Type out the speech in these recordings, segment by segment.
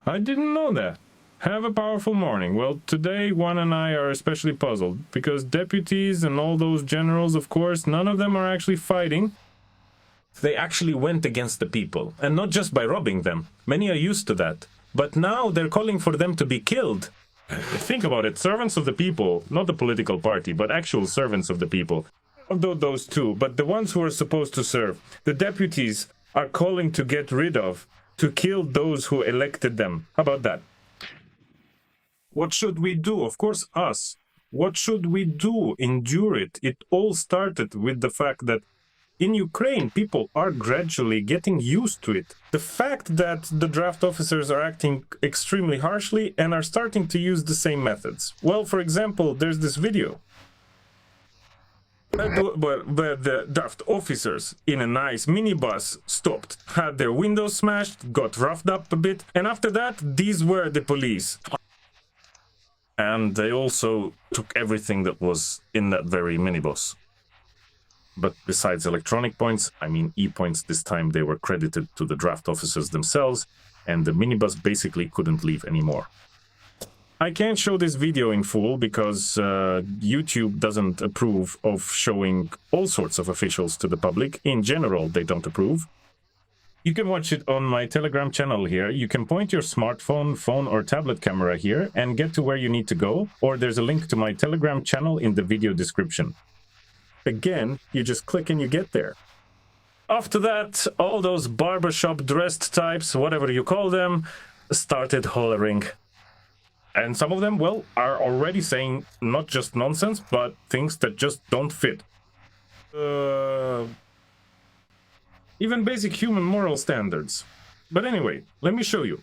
I didn't know that. Have a powerful morning. Well, today Juan and I are especially puzzled, because deputies and all those generals, of course, none of them are actually fighting. They actually went against the people, and not just by robbing them. Many are used to that. But now they're calling for them to be killed. Think about it, servants of the people, not the political party, but actual servants of the people. Although those two, but the ones who are supposed to serve. The deputies are calling to get rid of, to kill those who elected them. How about that? What should we do? Of course, us. What should we do? Endure it. It all started with the fact that in Ukraine, people are gradually getting used to it. The fact that the draft officers are acting extremely harshly and are starting to use the same methods. Well, for example, there's this video where the draft officers in a nice minibus stopped, had their windows smashed, got roughed up a bit, and after that, these were the police. And they also took everything that was in that very minibus. But besides electronic points, I mean e-points, this time they were credited to the draft officers themselves, and the minibus basically couldn't leave anymore. I can't show this video in full because YouTube doesn't approve of showing all sorts of officials to the public. In general, they don't approve. You can watch it on my Telegram channel here. You can point your smartphone, phone, or tablet camera here and get to where you need to go, or there's a link to my Telegram channel in the video description. Again, you just click and you get there. After that, all those barbershop dressed types, whatever you call them, started hollering. And some of them, well, are already saying not just nonsense, but things that just don't fit. Even basic human moral standards. But anyway, let me show you.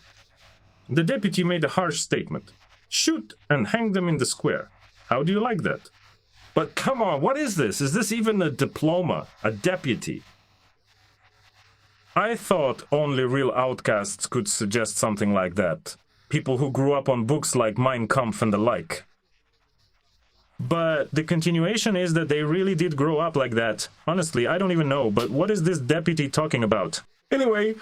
The deputy made a harsh statement. Shoot and hang them in the square. How do you like that? But come on, what is this? Is this even a diploma? A deputy? I thought only real outcasts could suggest something like that. People who grew up on books like Mein Kampf and the like. But the continuation is that they really did grow up like that. Honestly, I don't even know, but what is this deputy talking about? Anyway,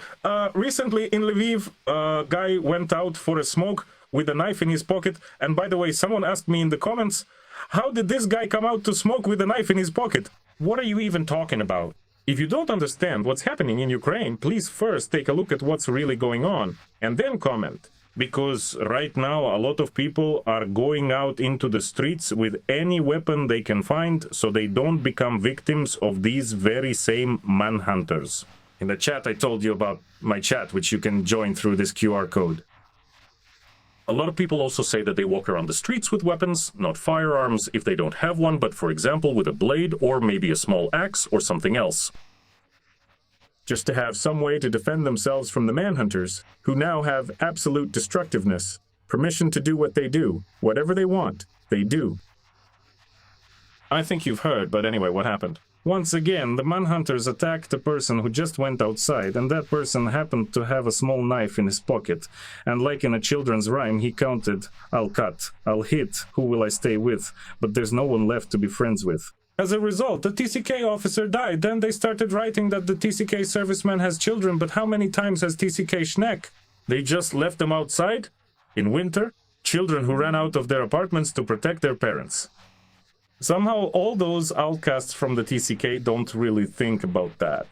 recently in Lviv, a guy went out for a smoke with a knife in his pocket. And by the way, someone asked me in the comments, how did this guy come out to smoke with a knife in his pocket? What are you even talking about? If you don't understand what's happening in Ukraine, please first take a look at what's really going on and then comment. Because right now a lot of people are going out into the streets with any weapon they can find so they don't become victims of these very same manhunters. In the chat I told you about my chat, which you can join through this QR code. A lot of people also say that they walk around the streets with weapons, not firearms if they don't have one, but for example with a blade or maybe a small axe or something else. Just to have some way to defend themselves from the manhunters, who now have absolute destructiveness, permission to do what they do, whatever they want, they do. I think you've heard, but anyway, what happened? Once again, the manhunters attacked a person who just went outside, and that person happened to have a small knife in his pocket. And like in a children's rhyme, he counted, I'll cut, I'll hit, who will I stay with? But there's no one left to be friends with. As a result, the TCK officer died. Then they started writing that the TCK serviceman has children, but how many times has TCK schneck? They just left them outside? In winter? Children who ran out of their apartments to protect their parents. Somehow all those outcasts from the TCK don't really think about that.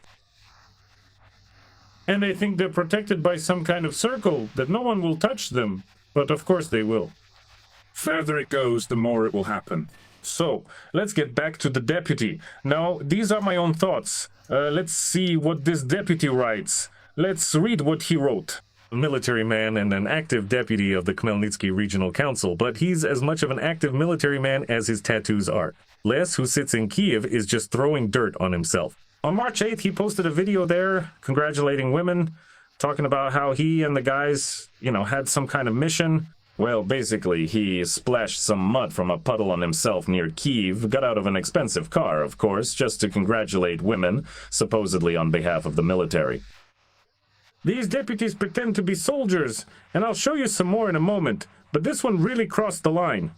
And they think they're protected by some kind of circle, that no one will touch them. But of course they will. Further it goes, the more it will happen. So, let's get back to the deputy. Now, these are my own thoughts. Let's see what this deputy writes. Let's read what he wrote. A military man and an active deputy of the Khmelnytsky Regional Council, but he's as much of an active military man as his tattoos are. Les, who sits in Kiev, is just throwing dirt on himself. On March 8th, he posted a video there congratulating women, talking about how he and the guys, had some kind of mission. Well, basically, he splashed some mud from a puddle on himself near Kiev, got out of an expensive car, of course, just to congratulate women, supposedly on behalf of the military. These deputies pretend to be soldiers, and I'll show you some more in a moment, but this one really crossed the line.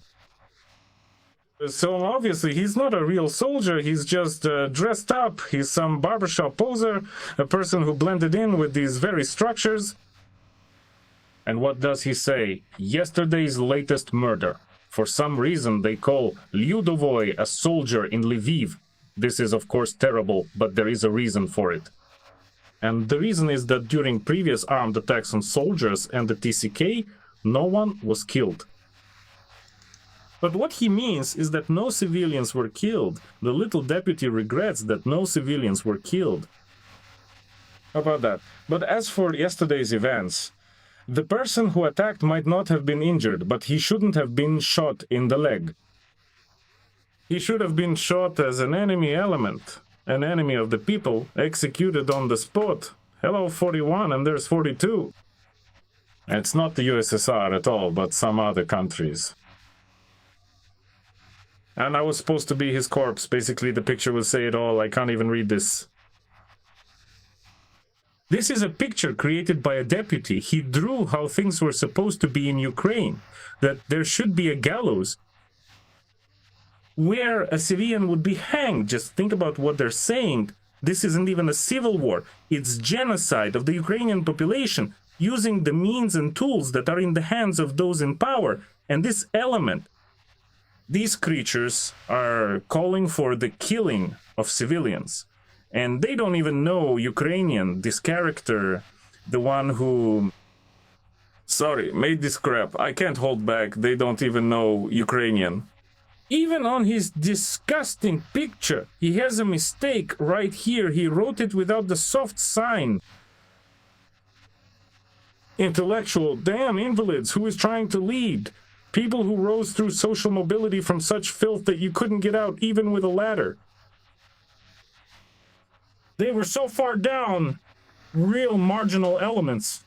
So obviously he's not a real soldier, he's just dressed up, he's some barbershop poser, a person who blended in with these very structures. And what does he say? Yesterday's latest murder. For some reason, they call Lyudovoy a soldier in Lviv. This is, of course, terrible, but there is a reason for it. And the reason is that during previous armed attacks on soldiers and the TCK, no one was killed. But what he means is that no civilians were killed. The little deputy regrets that no civilians were killed. How about that? But as for yesterday's events, the person who attacked might not have been injured, but he shouldn't have been shot in the leg. He should have been shot as an enemy element, an enemy of the people, executed on the spot. Hello, 41, and there's 42. It's not the USSR at all, but some other countries. And I was supposed to be his corpse. Basically, the picture will say it all. I can't even read this. This is a picture created by a deputy. He drew how things were supposed to be in Ukraine, that there should be a gallows where a civilian would be hanged. Just think about what they're saying. This isn't even a civil war. It's genocide of the Ukrainian population using the means and tools that are in the hands of those in power. And this element, these creatures are calling for the killing of civilians. And they don't even know Ukrainian, this character, the one who... Sorry, made this crap. I can't hold back. They don't even know Ukrainian. Even on his disgusting picture, he has a mistake right here. He wrote it without the soft sign. Intellectual, damn invalids, who is trying to lead? People who rose through social mobility from such filth that you couldn't get out even with a ladder. They were so far down, real marginal elements.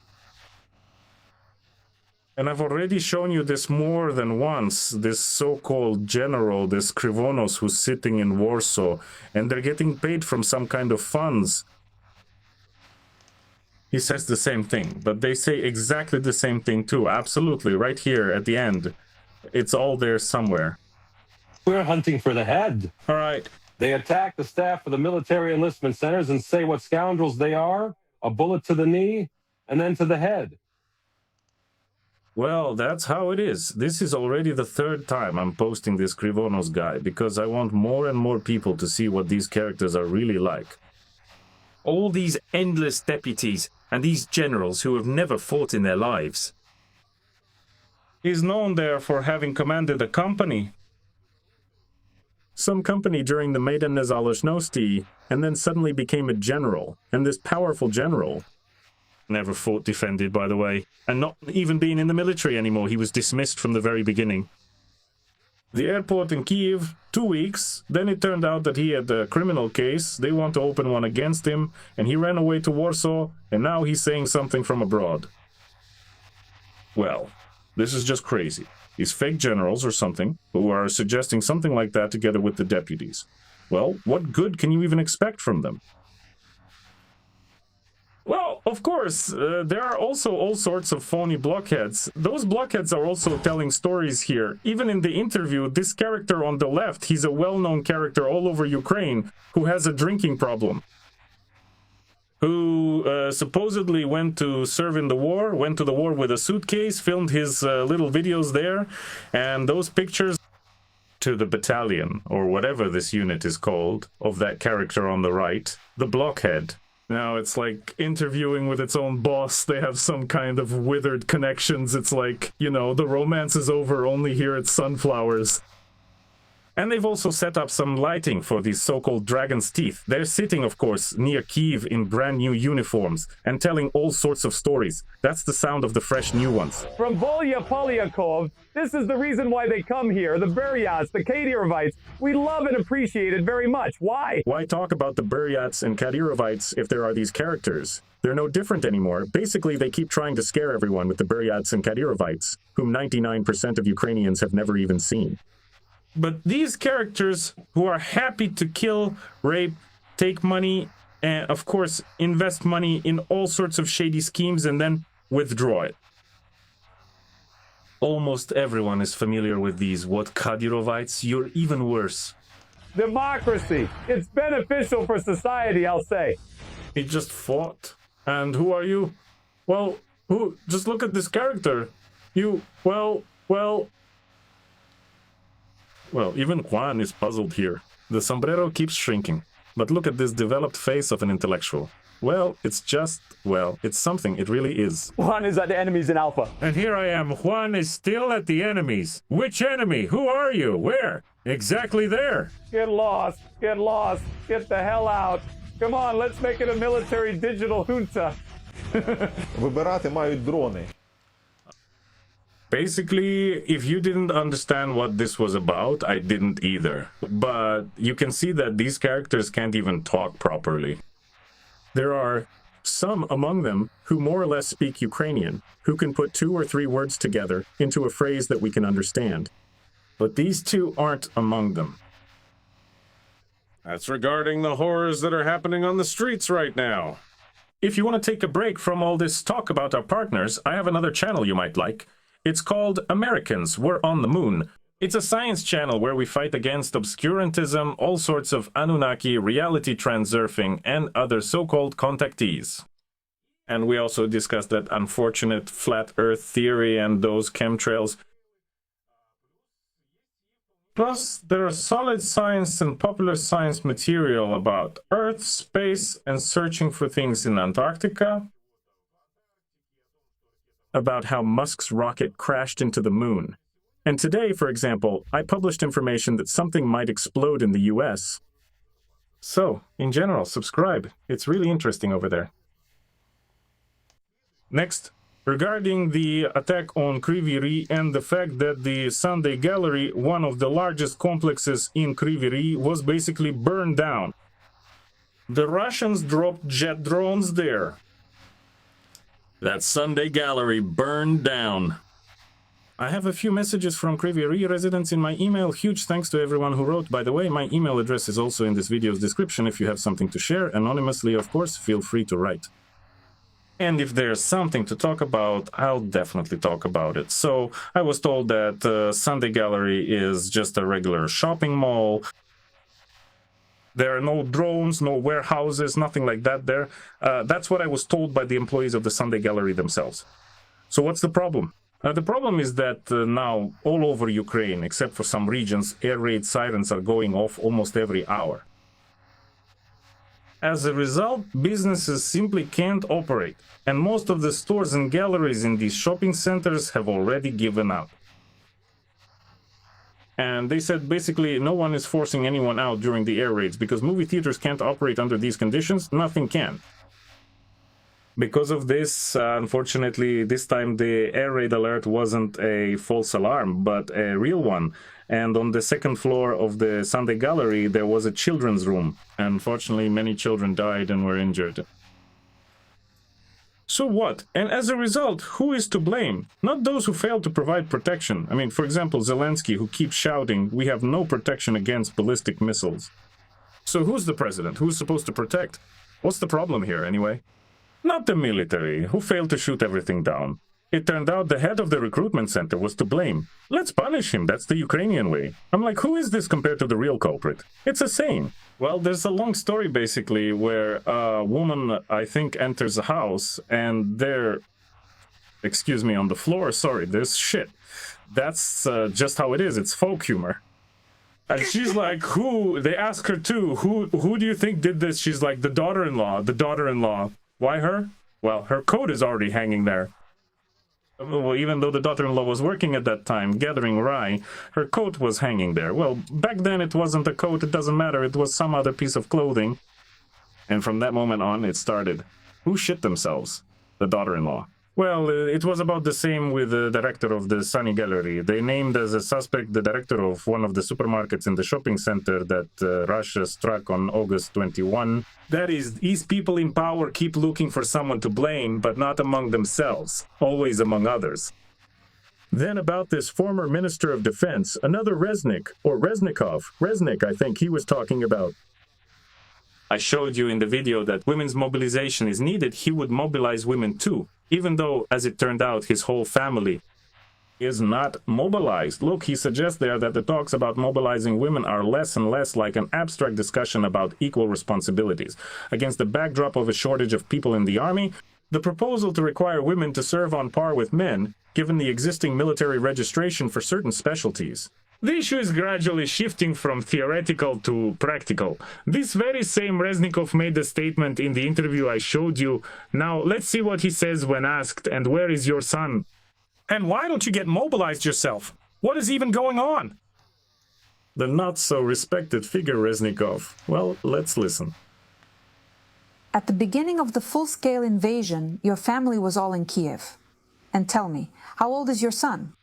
And I've already shown you this more than once, this so-called general, this Krivonos who's sitting in Warsaw, and they're getting paid from some kind of funds. He says the same thing, but they say exactly the same thing too. Absolutely, right here at the end. It's all there somewhere. We're hunting for the head. All right. They attack the staff of the military enlistment centers and say what scoundrels they are, a bullet to the knee, and then to the head. Well, that's how it is. This is already the third time I'm posting this Krivonos guy, because I want more and more people to see what these characters are really like. All these endless deputies and these generals who have never fought in their lives. He's known there for having commanded a company. Some company during the Maidan Nezalezhnosti, and then suddenly became a general. And this powerful general never fought defended, by the way, and not even being in the military anymore. He was dismissed from the very beginning. The airport in Kiev, 2 weeks, then it turned out that he had a criminal case, they want to open one against him, and he ran away to Warsaw, and now he's saying something from abroad. Well, this is just crazy. These fake generals or something, who are suggesting something like that together with the deputies. Well, what good can you even expect from them? Well, of course, there are also all sorts of phony blockheads. Those blockheads are also telling stories here. Even in the interview, this character on the left, he's a well-known character all over Ukraine who has a drinking problem. Who supposedly went to serve in the war, went to the war with a suitcase, filmed his little videos there, and those pictures to the battalion, or whatever this unit is called, of that character on the right, the blockhead. Now, it's like interviewing with its own boss. They have some kind of withered connections. It's like, you know, the romance is over, only here it's sunflowers. And they've also set up some lighting for these so-called dragon's teeth. They're sitting, of course, near Kyiv in brand new uniforms and telling all sorts of stories. That's the sound of the fresh new ones. From Volya Polyakov, this is the reason why they come here. The Buryats, the Kadyrovites, we love and appreciate it very much. Why? Why talk about the Buryats and Kadyrovites if there are these characters? They're no different anymore. Basically, they keep trying to scare everyone with the Buryats and Kadyrovites, whom 99% of Ukrainians have never even seen. But these characters who are happy to kill, rape, take money, and of course invest money in all sorts of shady schemes and then withdraw it. Almost everyone is familiar with these. What, Kadyrovites? You're even worse. Democracy. It's beneficial for society, I'll say. He just fought. And who are you? Well, Who? Just look at this character. Well, even Juan is puzzled here. The sombrero keeps shrinking. But look at this developed face of an intellectual. Well, it's something, it really is. Juan is at the enemies in Alpha. And here I am, Juan is still at the enemies. Which enemy? Who are you? Where? Exactly there. Get lost, get the hell out. Come on, let's make it a military digital junta. Вибирати мають дрони. Basically, if you didn't understand what this was about, I didn't either. But you can see that these characters can't even talk properly. There are some among them who more or less speak Ukrainian, who can put 2 or 3 words together into a phrase that we can understand. But these two aren't among them. That's regarding the horrors that are happening on the streets right now. If you want to take a break from all this talk about our partners, I have another channel you might like. It's called Americans Were on the Moon. It's a science channel where we fight against obscurantism, all sorts of Anunnaki, reality transurfing, and other so-called contactees. And we also discussed that unfortunate flat Earth theory and those chemtrails. Plus, there are solid science and popular science material about Earth, space, and searching for things in Antarctica. About how Musk's rocket crashed into the moon. And today, for example, I published information that something might explode in the US. So, in general, subscribe. It's really interesting over there. Next, regarding the attack on Kryvyi Rih and the fact that the Sunday Gallery, one of the largest complexes in Kryvyi Rih, was basically burned down. The Russians dropped jet drones there. That Sunday Gallery burned down. I have a few messages from Kryvyi Rih residents in my email. Huge thanks to everyone who wrote. By the way, my email address is also in this video's description. If you have something to share, anonymously, of course, feel free to write. And if there's something to talk about, I'll definitely talk about it. So, I was told that Sunday Gallery is just a regular shopping mall. There are no drones, no warehouses, nothing like that there. That's what I was told by the employees of the Sunday Gallery themselves. So what's the problem? The problem is that now all over Ukraine, except for some regions, air raid sirens are going off almost every hour. As a result, businesses simply can't operate, and most of the stores and galleries in these shopping centers have already given up. And they said basically no one is forcing anyone out during the air raids because movie theaters can't operate under these conditions, nothing can. Because of this, unfortunately, this time the air raid alert wasn't a false alarm, but a real one. And on the second floor of the Sunday Gallery, there was a children's room. Unfortunately, many children died and were injured. So what? And as a result, who is to blame? Not those who failed to provide protection. I mean, for example, Zelensky, who keeps shouting, we have no protection against ballistic missiles. So who's the president? Who's supposed to protect? What's the problem here, anyway? Not the military, who failed to shoot everything down. It turned out the head of the recruitment center was to blame. Let's punish him, that's the Ukrainian way. I'm like, who is this compared to the real culprit? It's a saying. Well, there's a long story, basically, where a woman, I think, enters a house, and there... Excuse me, on the floor, sorry, there's shit. That's just how it is, it's folk humor. And she's like, who? They ask her too, who do you think did this? She's like, the daughter-in-law. Why her? Well, her coat is already hanging there. Well, even though the daughter-in-law was working at that time, gathering rye, her coat was hanging there. Well, back then it wasn't a coat, it doesn't matter, it was some other piece of clothing. And from that moment on, it started. Who shit themselves? The daughter-in-law. Well, it was about the same with the director of the Sunny Gallery. They named as a suspect the director of one of the supermarkets in the shopping center that Russia struck on August 21. That is, these people in power keep looking for someone to blame, but not among themselves, always among others. Then about this former Minister of Defense, another Resnik, or Resnik, I think he was talking about. I showed you in the video that women's mobilization is needed, he would mobilize women too. Even though, as it turned out, his whole family is not mobilized. Look, he suggests there that the talks about mobilizing women are less and less like an abstract discussion about equal responsibilities. Against the backdrop of a shortage of people in the army, The proposal to require women to serve on par with men, given the existing military registration for certain specialties. The issue is gradually shifting from theoretical to practical. This very same Reznikov made the statement in the interview I showed you. Now, let's see what he says when asked, and where is your son? And why don't you get mobilized yourself? What is even going on? The not-so-respected figure Reznikov. Well, let's listen. At the beginning of the full-scale invasion, your family was all in Kiev. And tell me, how old is your son?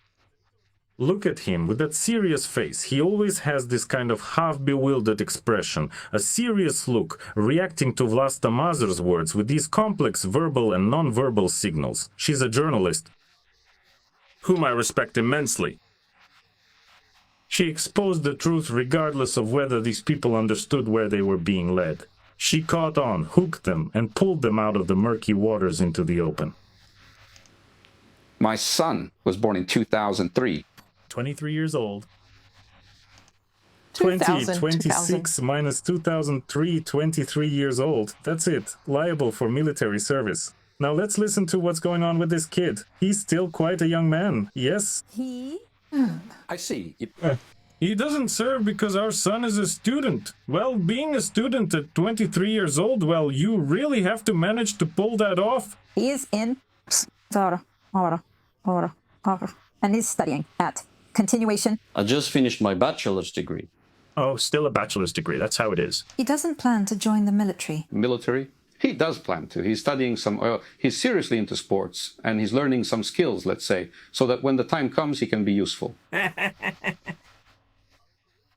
Look at him with that serious face. He always has this kind of half-bewildered expression, a serious look, reacting to Vlasta Mazur's words with these complex verbal and non-verbal signals. She's a journalist, whom I respect immensely. She exposed the truth regardless of whether these people understood where they were being led. She caught on, hooked them, and pulled them out of the murky waters into the open. My son was born in 2003. 23 years old. 2000, 26 minus 2003, 23 years old. That's it. Liable for military service. Now let's listen to what's going on with this kid. He's still quite a young man. Yes? He? I see. He doesn't serve because our son is a student. Well, being a student at 23 years old, well, you really have to manage to pull that off. He is in... and he's studying at continuation. I just finished my bachelor's degree. Oh, still a bachelor's degree. That's how it is. He doesn't plan to join the military. Military? He does plan to. He's studying he's seriously into sports, and he's learning some skills, let's say, so that when the time comes, he can be useful.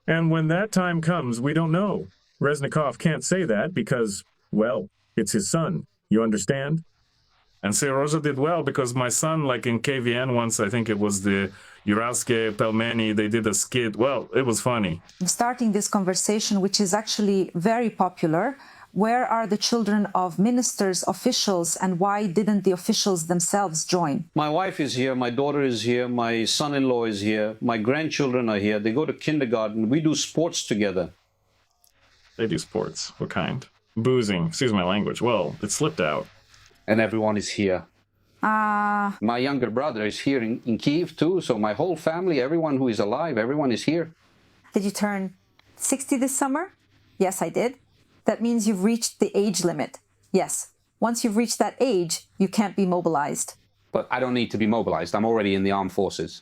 And when that time comes, we don't know. Reznikov can't say that because, well, it's his son. You understand? And Seroja did well because my son, like in KVN once, I think it was the Uralske Pelmeni, they did a skit. Well, it was funny. I'm starting this conversation, which is actually very popular. Where are the children of ministers, officials, and why didn't the officials themselves join? My wife is here, my daughter is here, my son-in-law is here, my grandchildren are here. They go to kindergarten. We do sports together. They do sports. What kind? Boozing. Excuse my language. Well, it slipped out. And everyone is here. My younger brother is here in Kiev too, so my whole family, everyone who is alive, everyone is here. Did you turn 60 this summer? Yes, I did. That means you've reached the age limit. Yes. Once you've reached that age, you can't be mobilized. But I don't need to be mobilized. I'm already in the armed forces.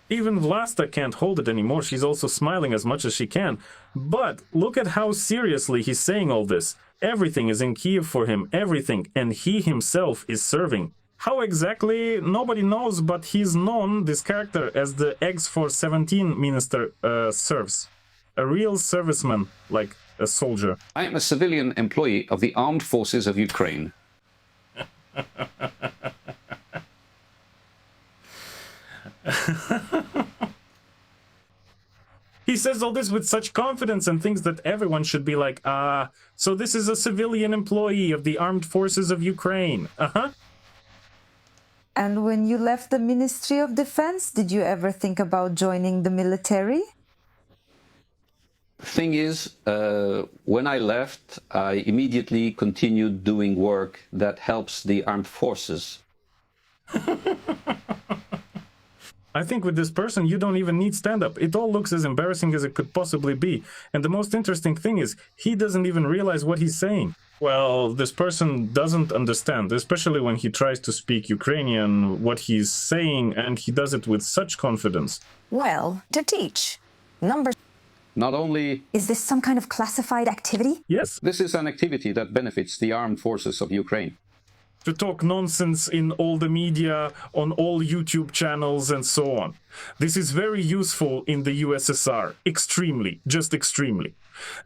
Even Vlasta can't hold it anymore. She's also smiling as much as she can. But look at how seriously he's saying all this. Everything is in Kiev for him, everything, and he himself is serving. How exactly, nobody knows, but he's known, this character, as the X-417 minister serves. A real serviceman, like a soldier. I am a civilian employee of the armed forces of Ukraine. He says all this with such confidence and thinks that everyone should be like, so this is a civilian employee of the armed forces of Ukraine. And when you left the Ministry of Defense, did you ever think about joining the military? Thing is, when I left, I immediately continued doing work that helps the armed forces. I think with this person, you don't even need stand-up. It all looks as embarrassing as it could possibly be. And the most interesting thing is, he doesn't even realize what he's saying. Well, this person doesn't understand, especially when he tries to speak Ukrainian, what he's saying, and he does it with such confidence. Well, to teach. Numbers. Not only... Is this some kind of classified activity? Yes. This is an activity that benefits the armed forces of Ukraine. To talk nonsense in all the media, on all YouTube channels, and so on. This is very useful in the USSR. Extremely. Just extremely.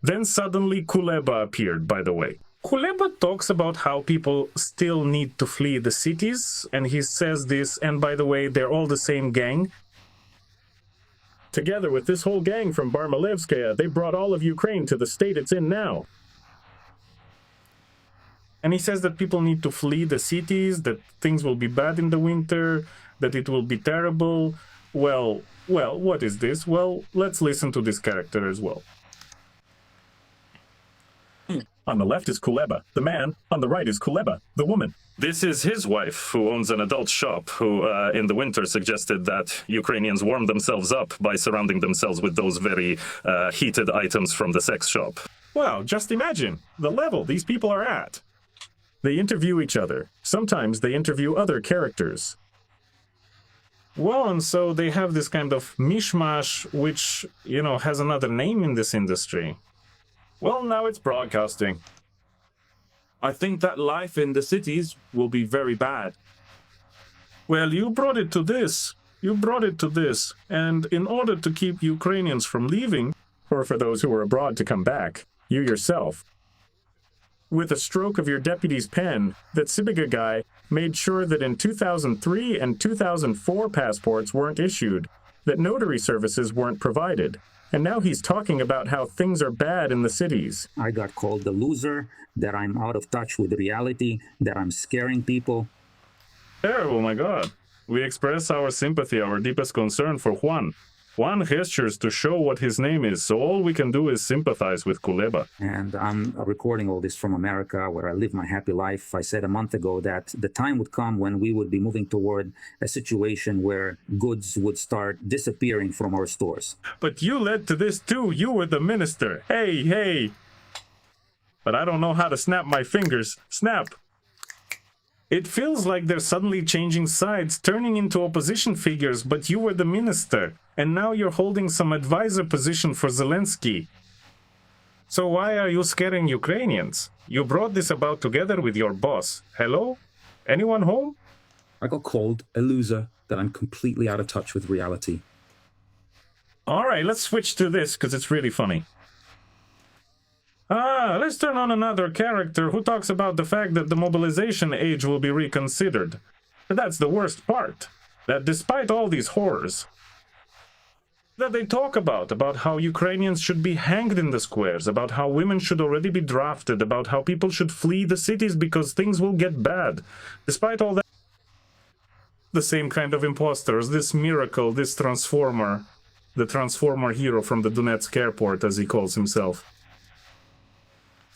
Then suddenly Kuleba appeared, by the way. Kuleba talks about how people still need to flee the cities, and he says this, and by the way, they're all the same gang. Together with this whole gang from Barmalevskaya, they brought all of Ukraine to the state it's in now. And he says that people need to flee the cities, that things will be bad in the winter, that it will be terrible. Well, what is this? Well, let's listen to this character as well. On the left is Kuleba, the man. On the right is Kuleba, the woman. This is his wife, who owns an adult shop, who in the winter suggested that Ukrainians warm themselves up by surrounding themselves with those very heated items from the sex shop. Well, just imagine the level these people are at. They interview each other. Sometimes they interview other characters. Well, and so they have this kind of mishmash, which, you know, has another name in this industry. Well, now it's broadcasting. I think that life in the cities will be very bad. Well, you brought it to this. You brought it to this. And in order to keep Ukrainians from leaving, or for those who are abroad to come back, you yourself, with a stroke of your deputy's pen, that Sibiga guy made sure that in 2003 and 2004 passports weren't issued, that notary services weren't provided. And now he's talking about how things are bad in the cities. I got called the loser, that I'm out of touch with reality, that I'm scaring people. Oh my God. We express our sympathy, our deepest concern for Juan. Juan gestures to show what his name is, so all we can do is sympathize with Kuleba. And I'm recording all this from America, where I live my happy life. I said a month ago that the time would come when we would be moving toward a situation where goods would start disappearing from our stores. But you led to this too. You were the minister. Hey, hey. But I don't know how to snap my fingers. Snap. It feels like they're suddenly changing sides, turning into opposition figures, but you were the minister, and now you're holding some advisor position for Zelensky. So why are you scaring Ukrainians? You brought this about together with your boss. Hello? Anyone home? I got called a loser, that I'm completely out of touch with reality. All right, let's switch to this, because it's really funny. Let's turn on another character who talks about the fact that the mobilization age will be reconsidered. That's the worst part. That despite all these horrors that they talk about how Ukrainians should be hanged in the squares, about how women should already be drafted, about how people should flee the cities because things will get bad. Despite all that, the same kind of imposters, this miracle, this transformer, the transformer hero from the Donetsk airport, as he calls himself.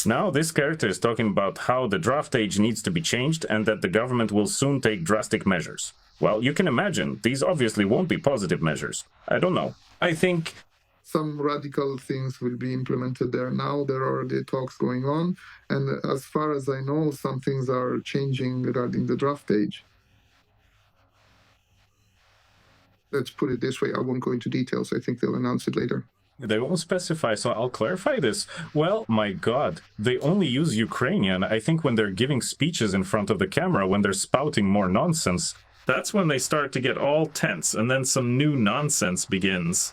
Now this character is talking about how the draft age needs to be changed and that the government will soon take drastic measures. Well, you can imagine, these obviously won't be positive measures. I don't know. I think some radical things will be implemented there now. There are already talks going on. And as far as I know, some things are changing regarding the draft age. Let's put it this way. I won't go into details. I think they'll announce it later. They won't specify, so I'll clarify this. Well, my God, they only use Ukrainian, I think, when they're giving speeches in front of the camera, when they're spouting more nonsense. That's when they start to get all tense, and then some new nonsense begins.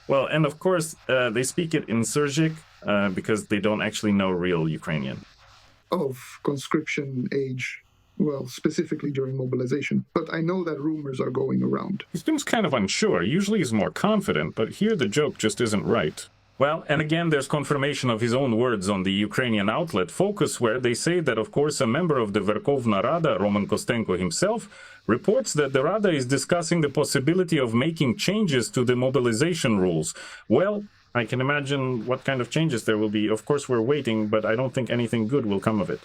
Well, and of course, they speak it in Surgic, because they don't actually know real Ukrainian. Of conscription age. Well, specifically during mobilization. But I know that rumors are going around. He seems kind of unsure. Usually he's more confident, but here the joke just isn't right. Well, and again, there's confirmation of his own words on the Ukrainian outlet Focus, where they say that, of course, a member of the Verkhovna Rada, Roman Kostenko himself, reports that the Rada is discussing the possibility of making changes to the mobilization rules. Well, I can imagine what kind of changes there will be. Of course, we're waiting, but I don't think anything good will come of it.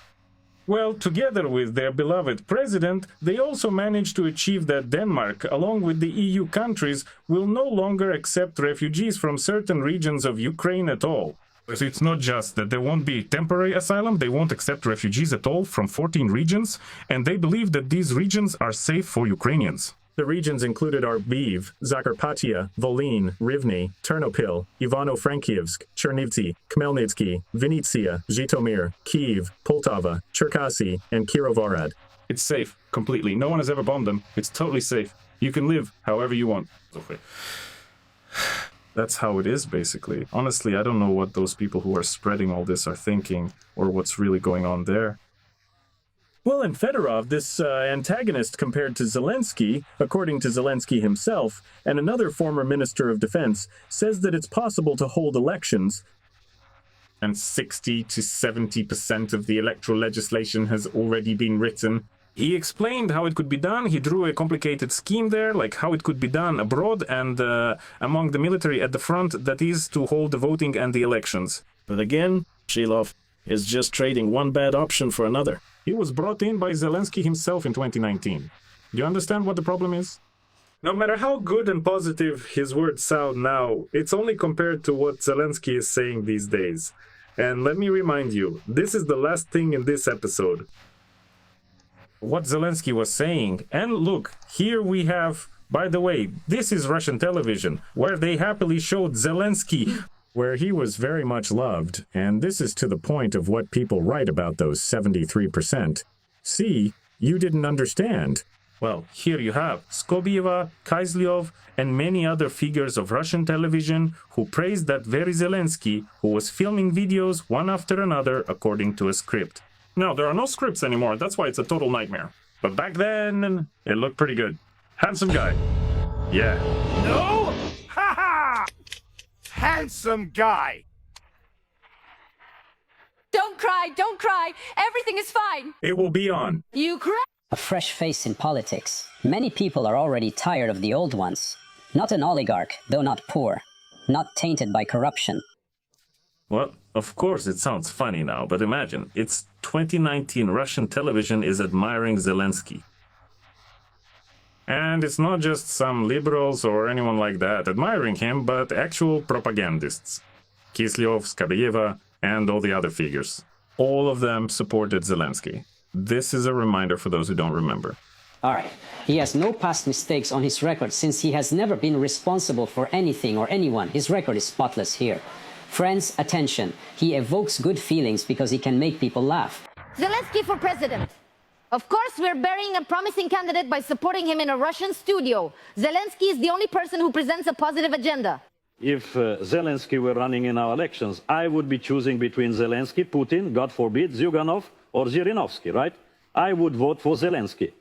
Well, together with their beloved president, they also managed to achieve that Denmark, along with the EU countries, will no longer accept refugees from certain regions of Ukraine at all. So it's not just that there won't be temporary asylum, they won't accept refugees at all from 14 regions, and they believe that these regions are safe for Ukrainians. The regions included are Lviv, Zakarpattia, Volyn, Rivne, Ternopil, Ivano-Frankivsk, Chernivtsi, Khmelnytsky, Vinnytsia, Zhytomyr, Kyiv, Poltava, Cherkasy, and Kirovarad. It's safe, completely. No one has ever bombed them. It's totally safe. You can live however you want. Okay. That's how it is, basically. Honestly, I don't know what those people who are spreading all this are thinking, or what's really going on there. Well, and Fedorov, this antagonist compared to Zelensky, according to Zelensky himself, and another former Minister of Defense, says that it's possible to hold elections, and 60 to 70% of the electoral legislation has already been written. He explained how it could be done. He drew a complicated scheme there, like how it could be done abroad and among the military at the front, that is, to hold the voting and the elections. But again, Shilov, is just trading one bad option for another. He was brought in by Zelensky himself in 2019. Do you understand what the problem is? No matter how good and positive his words sound now, it's only compared to what Zelensky is saying these days. And let me remind you, this is the last thing in this episode. What Zelensky was saying, and look, here we have, by the way, this is Russian television, where they happily showed Zelensky, where he was very much loved, and this is to the point of what people write about those 73%. See, you didn't understand. Well, here you have Skobieva, Kyslyov, and many other figures of Russian television who praised that very Zelensky, who was filming videos one after another according to a script. No, there are no scripts anymore. That's why it's a total nightmare. But back then, it looked pretty good. Handsome guy. Yeah. No? Ha ha! Handsome guy! Don't cry, don't cry. Everything is fine. It will be on. Ukraine. A fresh face in politics. Many people are already tired of the old ones. Not an oligarch, though not poor. Not tainted by corruption. Well, of course it sounds funny now, but imagine, it's 2019, Russian television is admiring Zelensky. And it's not just some liberals or anyone like that admiring him, but actual propagandists. Kislyov, Skabeeva, and all the other figures. All of them supported Zelensky. This is a reminder for those who don't remember. All right. He has no past mistakes on his record since he has never been responsible for anything or anyone. His record is spotless here. Friends, attention. He evokes good feelings because he can make people laugh. Zelensky for president. Of course, we're burying a promising candidate by supporting him in a Russian studio. Zelensky is the only person who presents a positive agenda. If Zelensky were running in our elections, I would be choosing between Zelensky, Putin, God forbid, Zyuganov, or Zhirinovsky, right? I would vote for Zelensky.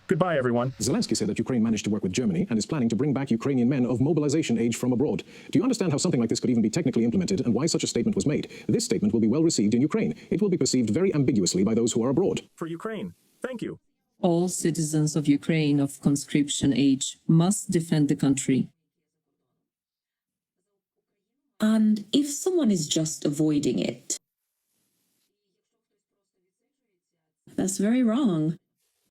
Goodbye, everyone. Zelensky said that Ukraine managed to work with Germany and is planning to bring back Ukrainian men of mobilization age from abroad. Do you understand how something like this could even be technically implemented and why such a statement was made? This statement will be well received in Ukraine. It will be perceived very ambiguously by those who are abroad. For Ukraine. Thank you. All citizens of Ukraine of conscription age must defend the country. And if someone is just avoiding it, that's very wrong.